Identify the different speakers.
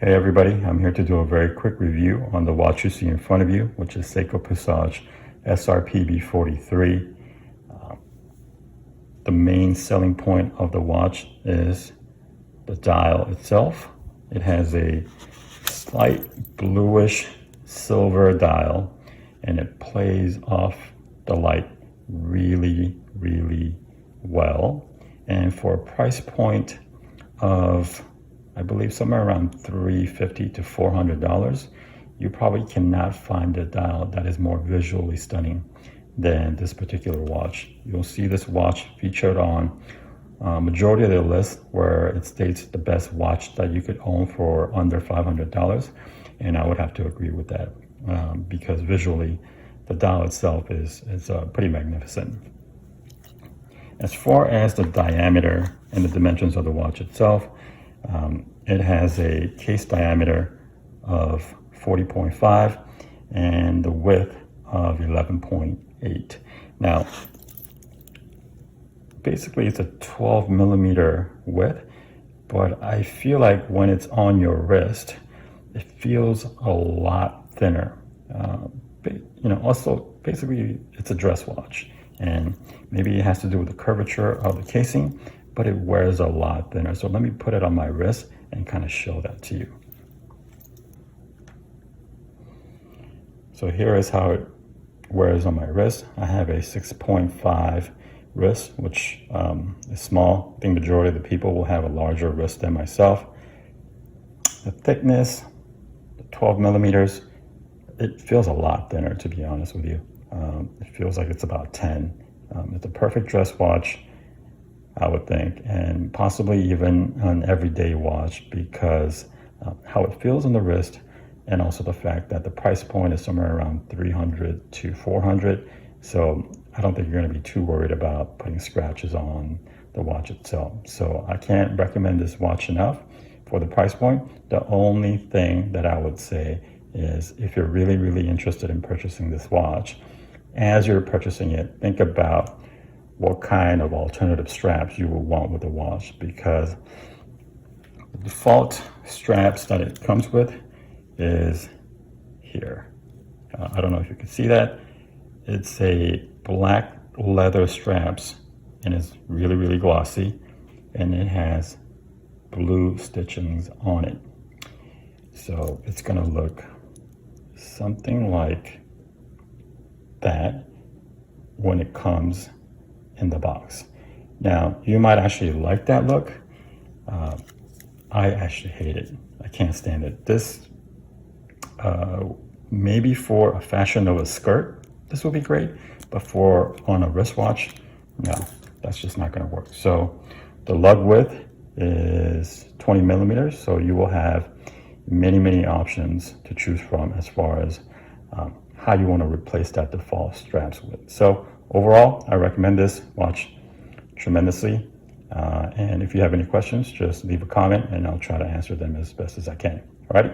Speaker 1: Hey everybody, I'm here to do a very quick review on the watch you see in front of you, which is Seiko Presage SRPB43. The main selling point of the watch is the dial itself. It has a slight bluish silver dial and it plays off the light really well. And for a price point of, I believe, somewhere around $350 to $400, you probably cannot find a dial that is more visually stunning than this particular watch. You'll see this watch featured on majority of the list where it states the best watch that you could own for under $500, and I would have to agree with that because visually the dial itself is pretty magnificent. As far as the diameter and the dimensions of the watch itself, it has a case diameter of 40.5 and the width of 11.8. Now, basically it's a 12 millimeter width, but I feel like when it's on your wrist, it feels a lot thinner. Also, basically it's a dress watch, and maybe it has to do with the curvature of the casing, but it wears a lot thinner. So let me put it on my wrist and kind of show that to you. So here is how it wears on my wrist. I have a 6.5 wrist, which is small. I think majority of the people will have a larger wrist than myself. The thickness, 12 millimeters, it feels a lot thinner, to be honest with you. It feels like it's about 10. It's a perfect dress watch, I would think, and possibly even an everyday watch because how it feels on the wrist, and also the fact that the price point is somewhere around $300 to $400. So I don't think you're going to be too worried about putting scratches on the watch itself. So I can't recommend this watch enough for the price point. The only thing that I would say is if you're really interested in purchasing this watch, as you're purchasing it, think about what kind of alternative straps you will want with the watch, because the default straps that it comes with is here. I don't know if you can see that. It's a black leather straps and it's really glossy, and it has blue stitchings on it. So it's gonna look something like that when it comes in the box. Now, you might actually like that look. I actually hate it. I can't stand it. This, maybe for a Fashion Nova skirt, this will be great, but for on a wristwatch, no, that's just not gonna work. So the lug width is 20 millimeters, so you will have many options to choose from as far as how you want to replace that default straps with. So overall, I recommend this watch tremendously. And if you have any questions, just leave a comment and I'll try to answer them as best as I can. All righty?